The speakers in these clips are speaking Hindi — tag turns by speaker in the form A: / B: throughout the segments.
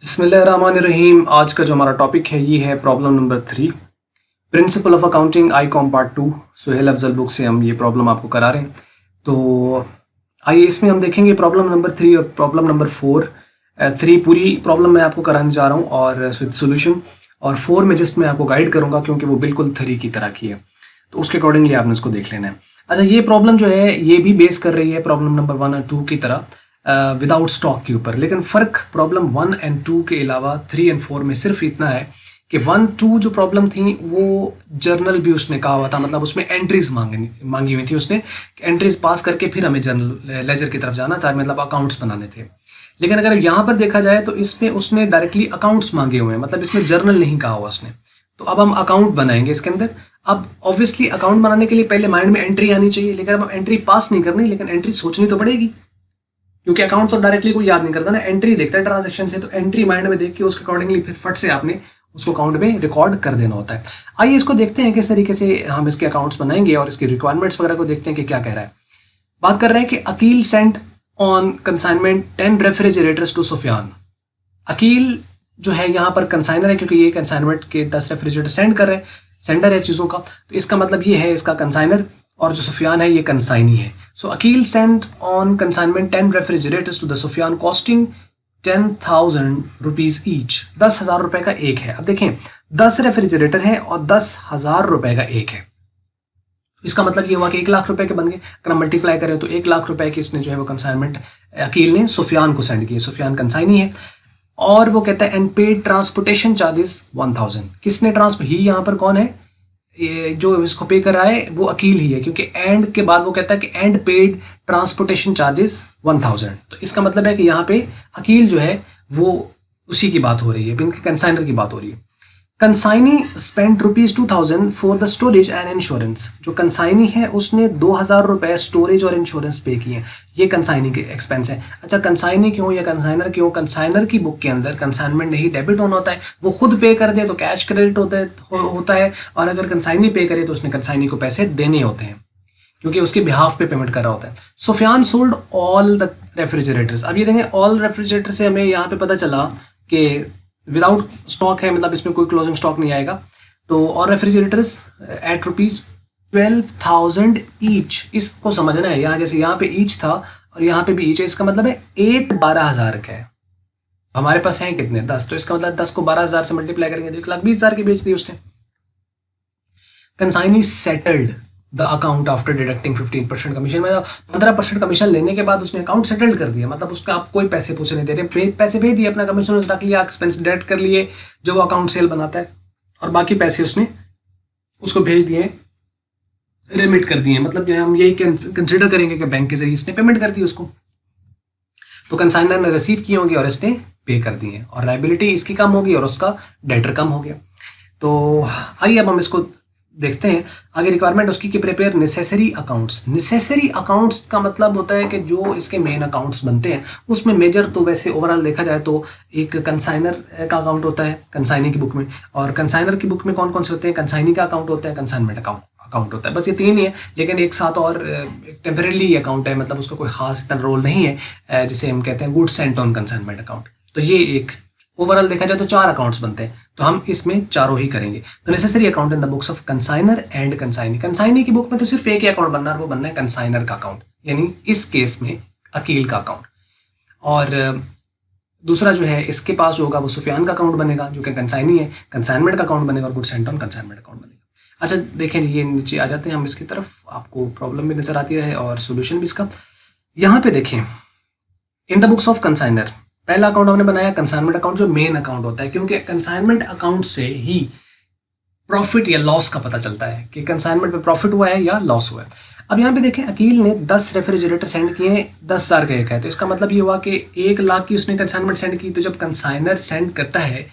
A: बिस्मिल्लाहिर्रहमानिर्रहीम। आज का जो हमारा टॉपिक है ये है problem number 3, principle of accounting I com part 2। Suhail Afzal book से हम ये प्रॉब्लम आपको करा रहे हैं। तो आइए इसमें हम देखेंगे प्रॉब्लम नंबर 3 और प्रॉब्लम नंबर 4। 3 पूरी प्रॉब्लम मैं आपको कराने जा रहा हूँ और विद सोल्यूशन, और 4 में जस्ट मैं आपको गाइड करूँगा क्योंकि वो बिल्कुल 3 की तरह की है, तो उसके अकॉर्डिंगली आपने उसको देख लेना है। अच्छा, ये प्रॉब्लम जो है ये भी बेस कर रही है प्रॉब्लम नंबर 1 और 2 की तरह विदाउट स्टॉक के ऊपर, लेकिन फ़र्क प्रॉब्लम 1 एंड 2 के अलावा 3 एंड 4 में सिर्फ इतना है कि 1, 2 जो प्रॉब्लम थी वो जर्नल भी उसने कहा हुआ था, मतलब उसमें एंट्रीज मांगी हुई थी उसने, एंट्रीज पास करके फिर हमें जर्नल लेजर की तरफ जाना था, मतलब अकाउंट्स बनाने थे। लेकिन अगर यहाँ पर देखा जाए तो इसमें उसने डायरेक्टली अकाउंट्स मांगे हुए हैं, मतलब इसमें जर्नल नहीं कहा हुआ उसने। तो अब हम अकाउंट बनाएंगे इसके अंदर। अब ऑब्वियसली अकाउंट बनाने के लिए पहले माइंड में एंट्री आनी चाहिए, लेकिन अब एंट्री पास नहीं करनी, लेकिन एंट्री सोचनी तो पड़ेगी क्योंकि अकाउंट तो डायरेक्टली कोई याद नहीं करता ना, एंट्री देखता है ट्रांजैक्शन से। तो एंट्री माइंड में देख के उसके अकॉर्डिंगली फिर फट से आपने उसको अकाउंट में रिकॉर्ड कर देना होता है। आइए इसको देखते हैं किस तरीके से हम इसके अकाउंट्स बनाएंगे और इसकी रिक्वायरमेंट्स वगैरह को देखते हैं कि क्या कह रहा है। बात कर रहे हैं कि Aqeel sent on consignment 10 refrigerators to Sufiyan. Aqeel जो है यहाँ पर कंसाइनर है क्योंकि ये कंसाइनमेंट के 10 रेफ्रिजरेटर सेंड कर रहे हैं, सेंडर है चीज़ों का, तो इसका मतलब ये है इसका कंसाइनर, और जो सुफियान है ये कंसाइनी है। So Aqeel sent on consignment 10 refrigerators to the Sufiyan costing 10,000 rupees each. 10,000 रुपए का एक है। अब देखें 10 रेफ्रिजरेटर है और 10,000 रुपए का एक है, इसका मतलब ये हुआ कि 1 लाख रुपए के बन गए। अगर हम मल्टीप्लाई करें तो 1 लाख रुपए की इसने जो है वो कंसाइनमेंट अकील ने सुफियान को सेंड किए। सुफियान कंसाइनी है और वो कहता है एंड पेड ट्रांसपोर्टेशन चार्जेस 1,000। किसने ट्रांसपोर्ट, ही यहाँ पर कौन है, ये जो इसको पे कर रहा है वो अकील ही है, क्योंकि एंड के बाद वो कहता है कि एंड पेड ट्रांसपोर्टेशन चार्जेस 1,000। तो इसका मतलब है कि यहाँ पे अकील जो है वो उसी की बात हो रही है, इनके कंसाइनर की बात हो रही है। Consignee spend ₹2,000 for the storage and insurance. जो कंसाइनी है उसने 2,000 रुपए स्टोरेज और इंश्योरेंस पे किए हैं, ये कंसाइनी के एक्सपेंस है। अच्छा, कंसाइनी क्यों या कंसाइनर क्यों? कंसाइनर की बुक के अंदर कंसाइनमेंट नहीं डेबिट ऑन होता है, वो खुद पे कर दे तो कैश क्रेडिट होता है, और अगर कंसाइनी पे करे तो उसने कंसाइनी को पैसे देने होते हैं क्योंकि उसके बिहाफ पे पेमेंट कर रहा होता है। Sufiyan sold all the refrigerators. अब ये देखें ऑल रेफ्रिजरेटर से हमें यहाँ पे पता चला कि विदाउट स्टॉक है, मतलब इसमें कोई क्लोजिंग स्टॉक नहीं आएगा। तो और रेफ्रिजरेटर्स एट ₹12,000 ईच, इसको समझना है। यहाँ जैसे यहाँ पे ईच था और यहाँ पे भी ईच है, इसका मतलब है 1 12,000 का है। हमारे पास है कितने, 10, तो इसका मतलब 10 को 12,000 से मल्टीप्लाई करेंगे तो 1,20,000 की बेच दी उसने। Consignee settled the account after deducting 15% commission, मतलब 15% कमीशन लेने के बाद उसने अकाउंट सेटल्ड कर दिया, मतलब उसका आप कोई पैसे पूछे नहीं दे रहे, पैसे भेज दिए, अपना कमीशन उसने रख लिया, एक्सपेंस डिडक्ट कर लिए जो वो अकाउंट सेल बनाता है, और बाकी पैसे उसने उसको भेज दिए, रेमिट कर दिए। मतलब जो है हम यही कंसिडर करेंगे कि बैंक के जरिए इसने पेमेंट कर दी उसको। तो कंसाइनर ने रिसीव किए होंगे और इसने पे कर दिए, और लायबिलिटी इसकी कम होगी और उसका डेटर कम हो गया। तो आइए अब हम इसको देखते हैं आगे। रिक्वायरमेंट उसकी कि prepare necessary accounts. Necessary accounts का मतलब होता है कि जो इसके मेन अकाउंट्स बनते हैं उसमें मेजर तो वैसे ओवरऑल देखा जाए तो एक कंसाइनर का अकाउंट होता है कंसाइनी की बुक में, और कंसाइनर की बुक में कौन कौन से होते हैं, कंसाइनी का अकाउंट होता है, कंसाइनमेंट अकाउंट होता है, बस ये 3 ही है। लेकिन एक साथ और टेम्परेरी अकाउंट है, मतलब उसका कोई खास इतना रोल नहीं है, जिसे हम कहते हैं goods sent on consignment account. तो ये एक ओवरऑल देखा जाए तो 4 अकाउंट्स बनते हैं, तो हम इसमें चारों ही करेंगे। तो necessary account in the books of consignor and consignee. Consignee की बुक में तो सिर्फ एक ही अकाउंट बनना है, वो बनना है कंसाइनर का अकाउंट, यानी इस केस में अकील का अकाउंट। और दूसरा जो है इसके पास जो होगा वो सुफियान का अकाउंट बनेगा जो कि कंसाइनी है, कंसाइनमेंट का अकाउंट बनेगा, और good sent on consignment account बनेगा। अच्छा देखें जी, ये नीचे आ जाते हैं हम इसकी तरफ, आपको प्रॉब्लम भी नजर आती रहे और सोल्यूशन भी इसका। यहाँ पे देखें in the books of consignor, पहला अकाउंट हमने बनाया कंसाइनमेंट अकाउंट, जो मेन अकाउंट होता है, क्योंकि कंसाइनमेंट अकाउंट से ही प्रॉफिट या लॉस का पता चलता है कि कंसाइनमेंट में प्रॉफिट हुआ है या लॉस हुआ है। अब यहाँ पे देखें अकील ने 10 रेफ्रिजरेटर सेंड किए, 10,000 का एक है, तो इसका मतलब ये हुआ कि 1 लाख की उसने कंसाइनमेंट सेंड की। तो जब कंसाइनर सेंड करता है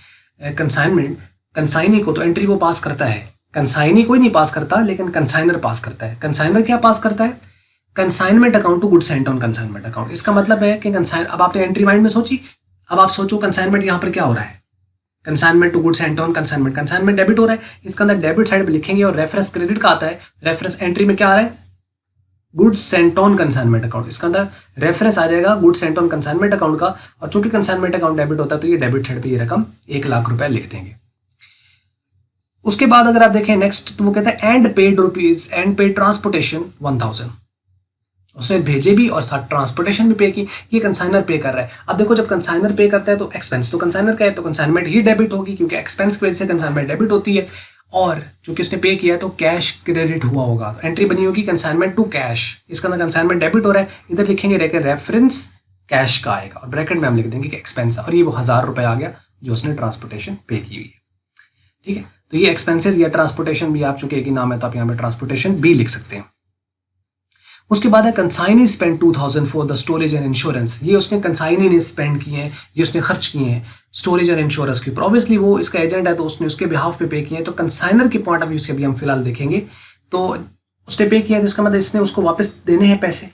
A: कंसाइनमेंट कंसाइनी को, तो एंट्री वो पास करता है, कंसाइनी कोई नहीं पास करता, लेकिन कंसाइनर पास करता है। कंसाइनर क्या पास करता है, consignment account to good sent on consignment account. इसका मतलब है कि कंसाइन, अब आपने एंट्री माइंड में सोची, अब आप सोचो कंसाइनमेंट यहाँ पर क्या हो रहा है, consignment to good sent on consignment, consignment debit हो रहा है, इसके अंदर डेबिट साइड पे लिखेंगे, और रेफरेंस क्रेडिट का आता है, रेफरेंस एंट्री में क्या आ रहा है, goods sent on consignment account, इसका अंदर रेफरेंस आ जाएगा goods sent on consignment account का, और चूंकि कंसाइनमेंट अकाउंट डेबिट होता है तो ये डेबिट साइड पे ये रकम 1,00,000 रुपए लिख देंगे। उसके बाद अगर आप देखें नेक्स्ट, तो वो कहता है and paid rupees and paid transportation 1,000, उसने भेजे भी और साथ ट्रांसपोर्टेशन भी पे की, ये कंसाइनर पे कर रहा है। अब देखो जब कंसाइनर पे करता है तो एक्सपेंस तो कंसाइनर का है, तो कंसाइनमेंट ही डेबिट होगी, क्योंकि एक्सपेंस की वजह से कंसाइनमेंट डेबिट होती है, और चूंकि इसने पे किया है तो कैश क्रेडिट हुआ होगा, तो एंट्री बनी होगी कंसाइनमेंट टू कैश, इसका अंदर कंसाइनमेंट डेबिट हो रहा है, इधर लिखेंगे रेफरेंस कैश का आएगा, और ब्रैकेट में हम लिख देंगे कि एक्सपेंस, और ये वो 1,000 रुपए आ गया जो उसने ट्रांसपोर्टेशन पे की हुई है। ठीक है, तो ये एक्सपेंसेस या ट्रांसपोर्टेशन भी, आप चूंकि एक ही नाम है तो आप यहाँ पे ट्रांसपोर्टेशन भी लिख सकते हैं। उसके बाद है consignee spend 2,000 for the storage and insurance, ये उसने कंसाइनी ने स्पेंड किए हैं, ये उसने खर्च किए हैं स्टोरेज और इंश्योरेंस के ऊपर, ऑब्वियसली वो इसका एजेंट है तो उसने उसके बिहाफ पे पे किए हैं, तो कंसाइनर के पॉइंट ऑफ व्यू से भी हम फिलहाल देखेंगे, तो उसने पे किया है तो इसका मतलब इसने उसको वापस देने हैं पैसे,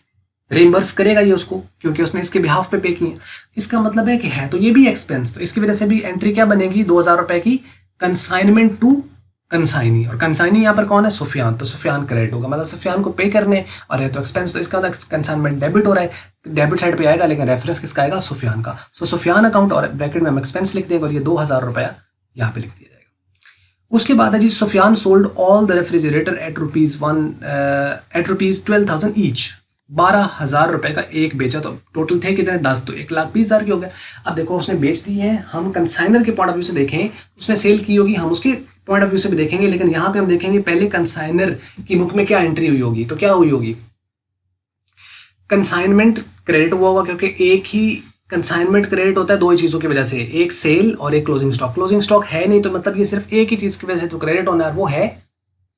A: रिम्बर्स करेगा ये उसको, क्योंकि उसने इसके बिहाफ पे किए हैं, इसका मतलब है कि है तो ये भी एक्सपेंस, तो इसकी वजह से भी एंट्री क्या बनेगी 2,000 रुपए की कंसाइनमेंट टू कंसाइनी, और कंसाइनी यहाँ पर कौन है सुफियान, तो सुफियान क्रेडिट होगा, मतलब सुफियान को पे करने, और है तो एक्सपेंस, तो इसका कंसाइनमेंट डेबिट हो रहा है, डेबिट साइड पे आएगा, लेकिन रेफरेंस किसका आएगा सुफियान का, सो सुफियान अकाउंट, और ब्रैकेट में हम एक्सपेंस लिख देंगे, और ये 2,000 रुपया यहाँ पे लिख दिया जाएगा। उसके बाद है जी Sufiyan sold all the refrigerator at rupees 12,000 each, 12,000 रुपए का एक बेचा, तो टोटल थे कितने 10, तो 1,20,000 के हो गए। अब देखो उसने बेच दी है, हम कंसाइनर के पॉइंट ऑफ व्यू से देखें उसने सेल की होगी, हम उसके पॉइंट ऑफ व्यू से भी देखेंगे, लेकिन यहाँ पे हम देखेंगे पहले कंसाइनर की बुक में क्या एंट्री हुई होगी, तो क्या हुई होगी कंसाइनमेंट क्रेडिट हुआ होगा, क्योंकि एक ही कंसाइनमेंट क्रेडिट होता है दो ही चीज़ों की वजह से, एक सेल और एक क्लोजिंग स्टॉक, क्लोजिंग स्टॉक है नहीं तो मतलब ये सिर्फ एक ही चीज़ की वजह से तो क्रेडिट होना है, वो है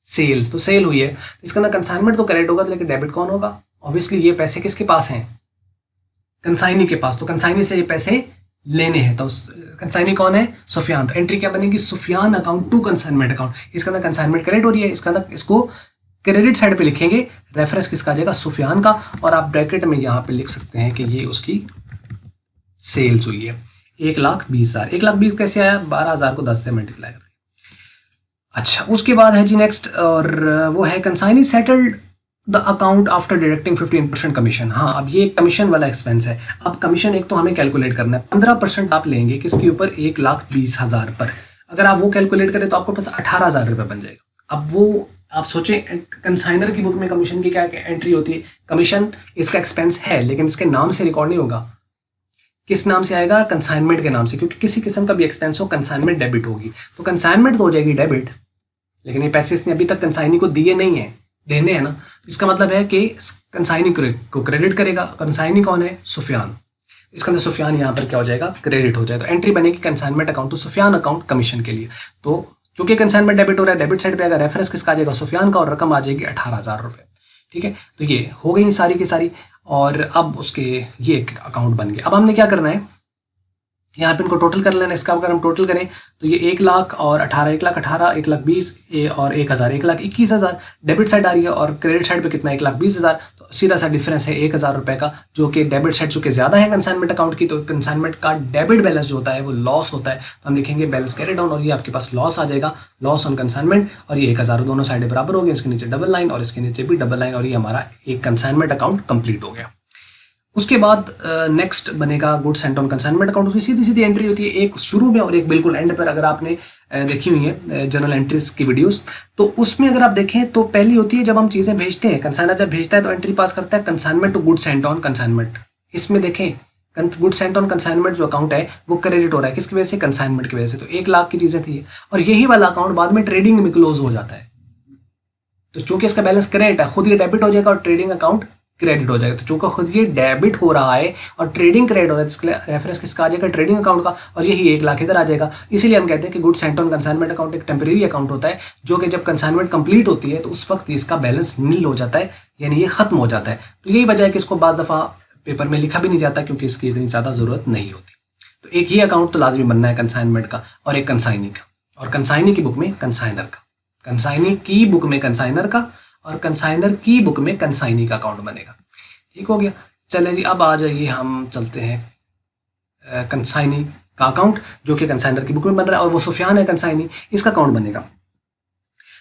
A: सेल्स, तो सेल हुई है, तो इसका अंदर कंसाइनमेंट तो क्रेडिट होगा, लेकिन डेबिट कौन होगा, ऑब्वियसली ये पैसे किसके पास हैं कंसाइनी के पास, तो कंसाइनी से ये पैसे लेने हैं, तो कंसाइनी कौन है सुफियान, तो एंट्री क्या बनेगी Sufiyan account to consignment account, इसके अंदर कंसाइनमेंट क्रेडिट हो रही है, इसका अंदर इसको क्रेडिट साइड पे लिखेंगे, रेफरेंस किसका आ जाएगा सुफियान का, और आप ब्रैकेट में यहाँ पे लिख सकते हैं कि ये उसकी सेल्स हुई है 1,20,000, 1,20,000 कैसे आया 12,000 को 10 से मल्टीप्लाई कर दिया। अच्छा उसके बाद है जी नेक्स्ट, और वो है consignee settled the account after deducting 15% commission, हाँ अब ये कमीशन वाला एक्सपेंस है, अब कमीशन एक तो हमें कैलकुलेट करना है, 15% आप लेंगे किसके ऊपर 1,20,000 पर, अगर आप वो कैलकुलेट करें तो आपको पास 18,000 रुपये बन जाएगा। अब वो आप सोचें कंसाइनर की बुक में कमीशन की क्या एंट्री होती है, कमीशन इसका एक्सपेंस है लेकिन इसके नाम से रिकॉर्ड नहीं होगा, किस नाम से आएगा कंसाइनमेंट के नाम से, क्योंकि किसी किस्म का भी एक्सपेंस हो कंसाइनमेंट डेबिट होगी, तो कंसाइनमेंट तो हो जाएगी डेबिट, लेकिन ये पैसे इसने अभी तक कंसाइनी को दिए नहीं है, देने हैं ना, तो इसका मतलब है कि कंसाइनी को क्रेडिट करेगा, कंसाइनी कौन है सुफियान, इसके अंदर सुफियान यहाँ पर क्या हो जाएगा क्रेडिट हो जाएगा, तो एंट्री बनेगी consignment account to Sufiyan account commission के लिए, तो चूंकि कंसाइनमेंट डेबिट हो रहा है डेबिट साइड पे आएगा, रेफरेंस किसका आ जाएगा सुफियान का, और रकम आ जाएगी 18,000 रुपये। ठीक है, तो ये हो गई सारी की सारी, और अब उसके ये अकाउंट बन गए। अब हमने क्या करना है यहाँ पे इनको टोटल कर लेना, इसका अगर हम टोटल करें तो ये 1,00,000 और 18, 1,18,000, 1,20,000 और 1,000, 1,21,000 डेबिट साइड आ रही है, और क्रेडिट साइड पे कितना 1,20,000, तो सीधा सा डिफरेंस है 1,000 रुपये का, जो कि डेबिट साइड चूंकि ज्यादा है कंसाइनमेंट अकाउंट की, तो कंसाइनमेंट का डेबिट बैलेंस जो होता है वो लॉस होता है, तो हम लिखेंगे बैलेंस कैरी डाउन, और ये आपके पास लॉस आ जाएगा, लॉस ऑन कंसाइनमेंट, और ये 1,000 दोनों साइड बराबर हो गए, इसके नीचे डबल लाइन और इसके नीचे भी डबल लाइन, और ये हमारा एक कंसाइनमेंट अकाउंट कंप्लीट हो गया। उसके बाद नेक्स्ट बनेगा goods sent on consignment account, उसकी सीधी सीधी एंट्री होती है, एक शुरू में और एक बिल्कुल एंड पर, अगर आपने देखी हुई है जर्नल एंट्रीज की वीडियोस, तो उसमें अगर आप देखें तो पहली होती है जब हम चीज़ें भेजते हैं, कंसाइनर जब भेजता है तो एंट्री पास करता है consignment to goods sent on consignment, इसमें देखें गुड्स सेंट ऑन कंसाइनमेंट जो अकाउंट है वो क्रेडिट हो रहा है, किसकी वजह से कंसाइनमेंट की वजह से, तो 1,00,000 की चीज़ें थी, और यही वाला अकाउंट बाद में ट्रेडिंग में क्लोज हो जाता है, तो चूंकि इसका बैलेंस क्रेडिट है खुद ये डेबिट हो जाएगा और ट्रेडिंग अकाउंट क्रेडिट हो जाएगा, तो चूंकि खुद ये डेबिट हो रहा है और ट्रेडिंग क्रेडिट हो रहा है, इसके रेफरेंस किसका आ जाएगा ट्रेडिंग अकाउंट का, और यही 1,00,000 इधर आ जाएगा। इसीलिए हम कहते हैं कि goods sent on consignment account एक टेम्परेरी अकाउंट होता है, जो कि जब कंसाइनमेंट कंप्लीट होती है तो उस वक्त इसका बैलेंस नील हो जाता है, यानी ये खत्म हो जाता है, तो यही वजह है कि इसको बाज़ दफ़ा पेपर में लिखा भी नहीं जाता, क्योंकि इसकी इतनी ज़्यादा ज़रूरत नहीं होती। तो एक ही अकाउंट तो लाजमी बनना है कंसाइनमेंट का और एक कंसाइनी का, और कंसाइनी की बुक में कंसाइनर का, कंसाइनी की बुक में कंसाइनर का, और कंसाइनर की बुक में कंसाइनी का अकाउंट बनेगा। ठीक हो गया, चले जी अब आ जाइए हम चलते हैं कंसाइनी का अकाउंट, जो कि कंसाइनर की बुक में बन रहा है, और वो सुफियान है कंसाइनी, इसका अकाउंट बनेगा।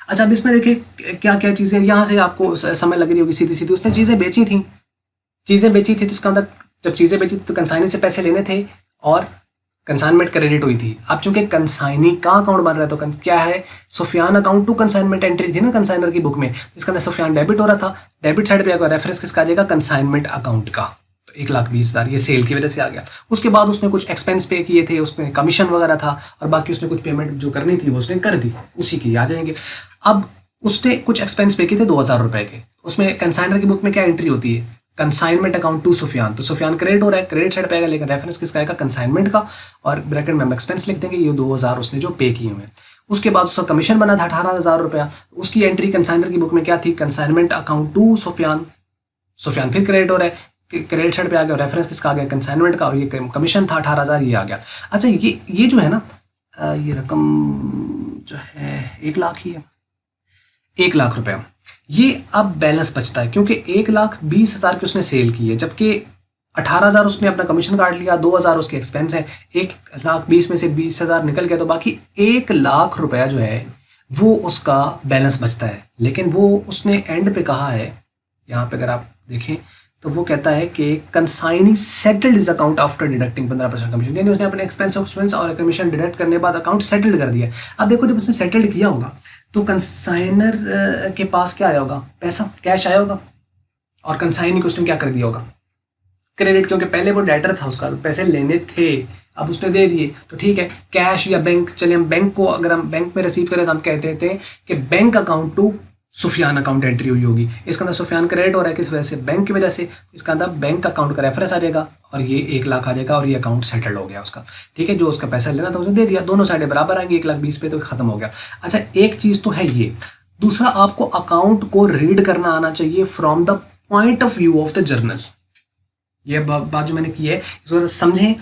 A: अच्छा, अब इसमें देखिए क्या क्या चीज़ें, यहाँ से आपको समय लग रही होगी सीधी सीधी। उसने चीज़ें बेची थी, तो इसका मतलब जब चीज़ें बेची थी तो कंसाइनी से पैसे लेने थे और कंसाइनमेंट क्रेडिट हुई थी। अब चूंकि कंसाइनी का अकाउंट बन रहा है तो क्या है, Sufiyan account to consignment entry थी ना कंसाइनर की बुक में, इसका अंदर सुफियान डेबिट हो रहा था। डेबिट साइड पे आएगा, रेफरेंस किसका आ जाएगा, कंसाइनमेंट अकाउंट का। तो 1,20,000 ये सेल की वजह से आ गया। उसके बाद उसने कुछ एक्सपेंस पे किए थे, उसमें कमीशन वगैरह था और बाकी उसने कुछ पेमेंट जो करनी थी वो उसने कर दी, उसी की आ जाएंगे। अब उसने कुछ एक्सपेंस पे किए थे 2,000 रुपए के, उसमें कंसाइनर की बुक में क्या एंट्री होती है, कंसाइनमेंट अकाउंट टू सुफियान। तो सुफियान क्रेडिट हो रहा है, क्रेडिट साइड पे आएगा, लेकिन रेफरेंस किसका आएगा, कंसाइनमेंट का, और ब्रैकेट में हम एक्सपेंस लिख देंगे, ये 2,000 उसने जो पे किए हुए हैं। उसके बाद उसका कमीशन बना था 18,000 रुपया, उसकी एंट्री कंसाइनर की बुक में क्या थी, consignment account to Sufiyan. Sufiyan फिर क्रेडिट हो रहा है, क्रेडिट साइड पे आ गया, रेफरेंस किसका आ गया, कंसाइनमेंट का, और ये कमीशन था 18,000, ये आ गया। अच्छा, ये जो है ना, ये रकम जो है 1,00,000 ही है, 1,00,000 रुपया। ये अब बैलेंस बचता है क्योंकि 1,20,000 की उसने सेल की है, जबकि 18,000 उसने अपना कमीशन काट लिया, 2,000 उसके एक्सपेंस है, 1,20,000 में से 20,000 निकल गया, तो बाकी 1,00,000 रुपया जो है वो उसका बैलेंस बचता है। लेकिन वो उसने एंड पे कहा है, यहाँ पे अगर आप देखें तो वो कहता है कि consignee settled is account after deducting 15% commission, यानी उसने अपने एक्सपेंस और कमीशन डिडक्ट करने के बाद अकाउंट सेटल्ड कर दिया। अब देखो, जब उसने सेटल्ड किया होगा तो कंसाइनर के पास क्या आया होगा, पैसा, कैश आया होगा, और कंसाइनी को उसने क्या कर दिया होगा, क्रेडिट, क्योंकि पहले वो डेटर था, उसका पैसे लेने थे, अब उसने दे दिए तो ठीक है। कैश या बैंक, चलिए हम बैंक को, अगर हम बैंक में रिसीव करें तो हम कहते थे कि bank account to Sufiyan account entry हुई होगी। इसके अंदर सुफियान क्रेडिट हो रहा है, किस वजह से, बैंक की वजह से। इसका अंदर बैंक अकाउंट का रेफरेंस आ जाएगा और ये 1,00,000 आ जाएगा और ये अकाउंट सेटल्ड हो गया उसका, ठीक है। जो उसका पैसा लेना था उसने दे दिया, दोनों साइडें बराबर आएंगी, 1,20,000 पे तो खत्म हो गया। अच्छा, एक चीज तो है ये। दूसरा, आपको अकाउंट को रीड करना आना चाहिए from the point of view of the journal. ये बात जो मैंने की है इसको समझें,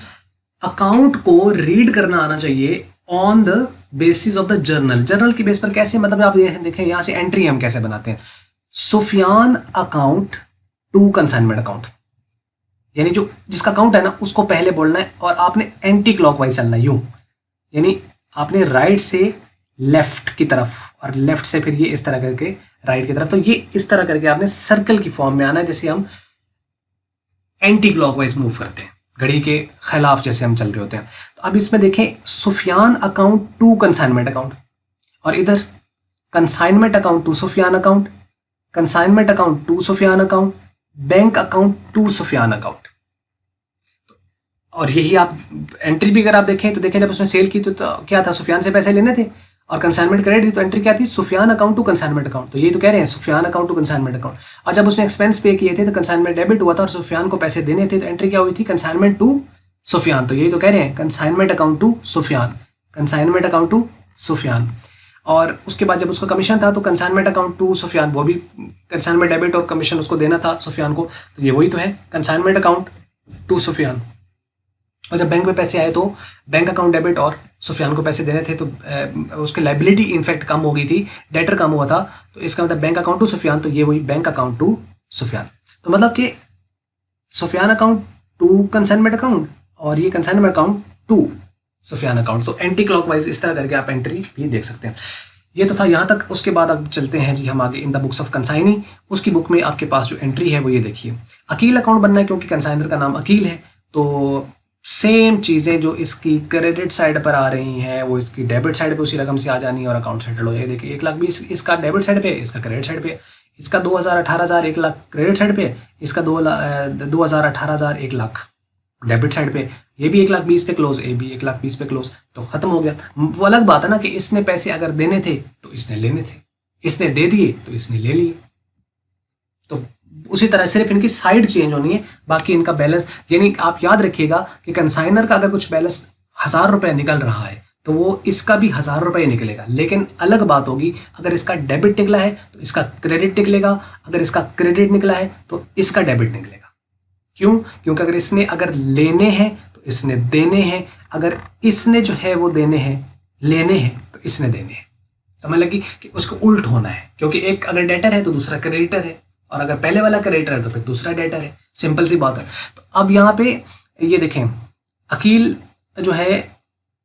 A: अकाउंट को रीड करना आना चाहिए on the basis of the journal. Journal की बेस पर कैसे, मतलब आप ये देखें यहाँ से एंट्री हम कैसे बनाते हैं, Sufiyan account to consignment account, यानी जो जिसका अकाउंट है ना उसको पहले बोलना है और आपने एंटी क्लॉकवाइज चलना है, यूं, यानी आपने राइट से लेफ्ट की तरफ और लेफ्ट से फिर ये इस तरह करके राइट की तरफ, तो ये इस तरह करके आपने सर्कल की फॉर्म में आना है, जैसे हम एंटी क्लॉकवाइज मूव करते हैं, घड़ी के खिलाफ जैसे हम चल रहे होते हैं। तो अब इसमें देखें, Sufiyan account to consignment account, और इधर consignment account to Sufiyan account, consignment account to Sufiyan account, bank account to Sufiyan account. और यही आप एंट्री भी अगर आप देखें तो देखें, जब उसने सेल की तो क्या था, सुफियान से पैसे लेने थे और कंसाइनमेंट क्रेडिट थी, तो एंट्री क्या थी, Sufiyan account to consignment account. तो ये तो कह रहे हैं Sufiyan account to consignment account. और जब उसने एक्सपेंस पे किए थे तो कंसाइनमेंट डेबिट हुआ था और सुफियान को पैसे देने थे, तो एंट्री क्या हुई थी, कंसाइनमेंट टू सुफियान। तो यही तो कह रहे हैं, consignment account to Sufiyan, consignment account to Sufiyan. और उसके बाद जब उसका कमीशन था तो कंसाइनमेंट अकाउंट टू सुफियान, वो भी कंसाइनमेंट डेबिट और कमीशन उसको देना था सुफियान को, तो ये वही तो है, कंसाइनमेंट अकाउंट टू सुफियान। और जब बैंक में पैसे आए तो बैंक अकाउंट डेबिट और सुफियान को पैसे देने थे, तो उसकी लाइबिलिटी इनफैक्ट कम हो गई थी, डेटर कम हुआ था, तो इसका मतलब बैंक अकाउंट टू सुफियान, तो ये वही बैंक अकाउंट टू सुफियान। तो मतलब कि Sufiyan account to consignment account और ये consignment account to Sufiyan account. तो एंटी क्लॉकवाइज इस तरह करके आप एंट्री भी देख सकते हैं। ये तो था यहाँ तक। उसके बाद अब चलते हैं जी हम आगे, इन द बुक्स ऑफ कंसाइनी। उसकी बुक में आपके पास जो एंट्री है वो ये देखिए, अकील अकाउंट बनना है क्योंकि कंसाइनर का नाम अकील है, तो सेम चीज़ें जो इसकी क्रेडिट साइड पर आ रही हैं वो इसकी डेबिट साइड पे उसी रकम से आ जानी है और अकाउंट सेटल हो जाए। देखिए 1,20,000 इसका डेबिट साइड पे, इसका क्रेडिट साइड पे, इसका 2,000 18,000 1,00,000 क्रेडिट साइड पे, इसका 2,000 18,000 1,00,000 डेबिट साइड पे, ये भी 1,20,000 पे क्लोज, ये भी 1,20,000 पे क्लोज, तो खत्म हो गया। वो अलग बात है ना कि इसने पैसे अगर देने थे तो इसने लेने थे, इसने दे दिए तो इसने ले लिए। तो उसी तरह सिर्फ इनकी साइड चेंज होनी है, बाकी इनका बैलेंस, यानी आप याद रखिएगा कि कंसाइनर का अगर कुछ बैलेंस 1,000 रुपये निकल रहा है तो वो इसका भी 1,000 रुपये निकलेगा। लेकिन अलग बात होगी, अगर इसका डेबिट निकला है तो इसका क्रेडिट निकलेगा, अगर इसका क्रेडिट निकला है तो इसका डेबिट निकलेगा। क्यों? क्योंकि अगर इसने अगर लेने हैं तो इसने देने हैं, अगर इसने जो है वो देने हैं लेने हैं तो इसने देने हैं। समझ लगी कि उसको उल्ट होना है, क्योंकि एक अगर डेटर है तो दूसरा क्रेडिटर है, और अगर पहले वाला क्रेडिटर है तो फिर दूसरा डेटर है। सिंपल सी बात है। तो अब यहाँ पे ये देखें, अकील जो है,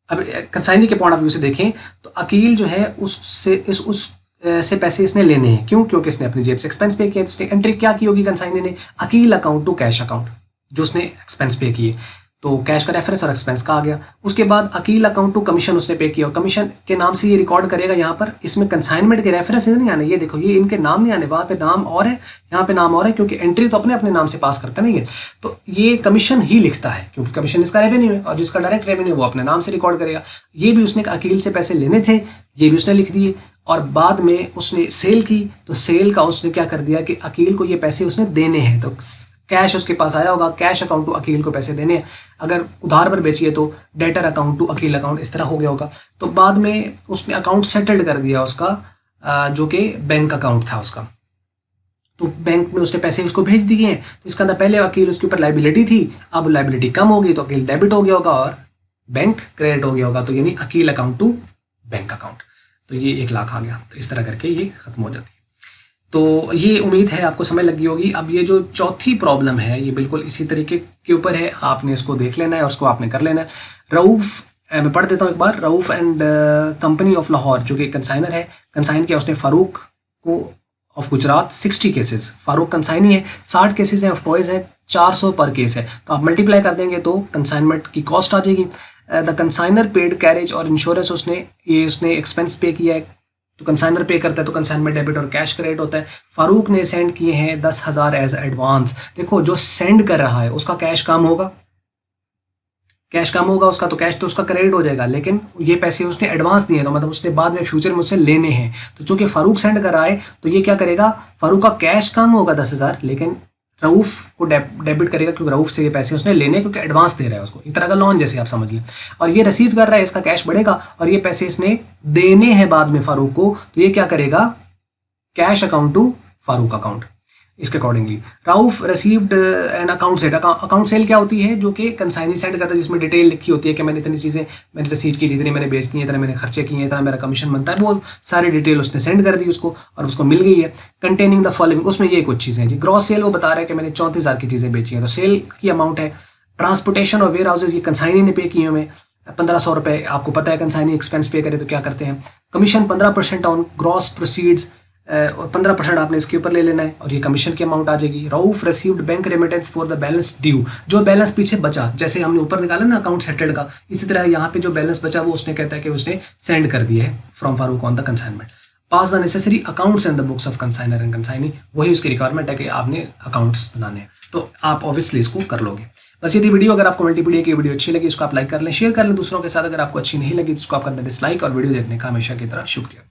A: अब कंसाइनी के पॉइंट ऑफ व्यू से देखें तो अकील जो है उससे से पैसे इसने लेने हैं। क्यों? क्योंकि इसने अपनी जेब से एक्सपेंस पे किया। तो उसने एंट्री क्या की होगी कंसाइनी ने? Aqeel account to cash account, जो उसने एक्सपेंस पे किए। तो कैश का रेफरेंस और एक्सपेंस का आ गया। उसके बाद अकील अकाउंट टू कमीशन उसने पे किया, और कमीशन के नाम से ये रिकॉर्ड करेगा यहाँ पर। इसमें कंसाइनमेंट के रेफरेंस नहीं आने, ये देखो ये इनके नाम नहीं आने, वहाँ पे नाम और है, यहाँ पे नाम और है, क्योंकि एंट्री तो अपने अपने नाम से पास करता नहीं है। तो ये कमीशन ही लिखता है, क्योंकि कमीशन इसका रेवेन्यू है, और जिसका डायरेक्ट रेवेन्यू वो अपने नाम से रिकॉर्ड करेगा। ये भी उसने अकील से पैसे लेने थे, ये भी उसने लिख दिए। और बाद में उसने सेल की, तो सेल का उसने क्या कर दिया कि अकील को ये पैसे उसने देने हैं। तो कैश उसके पास आया होगा, कैश अकाउंट टू अकील को पैसे देने हैं। अगर उधार पर बेचिए तो debtor account to Aqeel account, इस तरह हो गया होगा। तो बाद में उसने अकाउंट सेटल्ड कर दिया उसका, जो कि बैंक अकाउंट था उसका। तो बैंक में उसने पैसे उसको भेज दिए हैं। तो इसका अंदर पहले अकील उसके ऊपर लाइबिलिटी थी, अब लाइबिलिटी कम होगी तो अकील डेबिट हो गया होगा और बैंक क्रेडिट हो गया होगा। तो यानी Aqeel account to bank account. तो ये 1 लाख आ गया। तो इस तरह करके ये खत्म हो जाती है। तो ये उम्मीद है आपको समझ लगी होगी। अब ये जो चौथी प्रॉब्लम है ये बिल्कुल इसी तरीके के ऊपर है, आपने इसको देख लेना है और उसको आपने कर लेना है। रऊफ, मैं पढ़ देता हूँ एक बार। Rauf and company of Lahore, जो कि कंसाइनर है, कंसाइन किया उसने फारूक को of Gujarat 60 cases. Farooq consignee है, 60 केसेस हैं, ऑफ टॉयज है, 400 पर केस है। तो आप मल्टीप्लाई कर देंगे तो कंसाइनमेंट की कॉस्ट आ जाएगी। द कंसाइनर पेड कैरेज और इंश्योरेंस, उसने एक्सपेंस पे किया है। तो कंसाइनर पे करता है तो कंसाइनमेंट डेबिट और कैश क्रेडिट होता है। फारूक ने सेंड किए हैं 10,000 एज एडवांस। देखो जो सेंड कर रहा है उसका कैश कम होगा, कैश कम होगा उसका, तो कैश तो उसका क्रेडिट हो जाएगा। लेकिन ये पैसे उसने एडवांस दिए, तो मतलब उसने बाद में फ्यूचर में उससे लेने हैं। तो चूंकि फारूक सेंड कर रहा है तो ये क्या करेगा, फारूक का कैश कम होगा 10,000, लेकिन रऊफ को डेबिट करेगा, क्योंकि रऊफ से ये पैसे उसने लेने, क्योंकि एडवांस दे रहा है उसको। एक तरह का लोन जैसे आप समझ लें। और ये रिसीव कर रहा है, इसका कैश बढ़ेगा, और ये पैसे इसने देने हैं बाद में फारूक को। तो ये क्या करेगा, cash account to Farooq account. इसके accordingly Rauf received an account sale. Account sale क्या होती है, जो कि कंसाइनी सेंड करता है, जिसमें डिटेल लिखी होती है कि मैंने इतनी चीज़ें मैंने रिसीव की थी, इतनी मैंने बेच दी, इतना मैंने खर्चे किए, इतना मेरा कमीशन बनता है। वो सारी डिटेल उसने सेंड कर दी उसको, और उसको मिल गई है। कंटेनिंग द फॉलोइंग, उसमें ये कुछ चीज़ें हैं जी। ग्रॉस सेल वो बता रहा है कि मैंने 34,000 की चीज़ें बेची हैं, तो सेल की अमाउंट है। ट्रांसपोर्टेशन और वेयर हाउसेज, ये कंसाइनी ने पे किए हुए 1500 रुपये। आपको पता है कंसाइनी एक्सपेंस पे करे तो क्या करते हैं, कमीशन 15% ऑन ग्रॉस प्रोसीड्स, और 15% आपने इसके ऊपर ले लेना है, और ये कमीशन की अमाउंट आ जाएगी। Rauf received bank remittance for the balance due, जो बैलेंस पीछे बचा, जैसे हमने ऊपर निकाला ना अकाउंट सेटल्ड का, इसी तरह यहाँ पे जो बैलेंस बचा वो उसने कहता है कि उसने सेंड कर दिया है from Farooq on the consignment. Pass the necessary accounts in the books of consignor and consignee, वही उसकी रिक्वायरमेंट है कि आपने अकाउंट्स बनाने हैं। तो आप ऑब्वियसली इसको कर लोगे। बस ये थी वीडियो। अगर आपको मल्टीपीडिया की वीडियो अच्छी लगी इसको आप लाइक कर लें, शेयर कर लें दूसरों के साथ। अगर आपको अच्छी नहीं लगी तो उसको आप कर दें डिसलाइक, और वीडियो देखने का हमेशा की तरह शुक्रिया।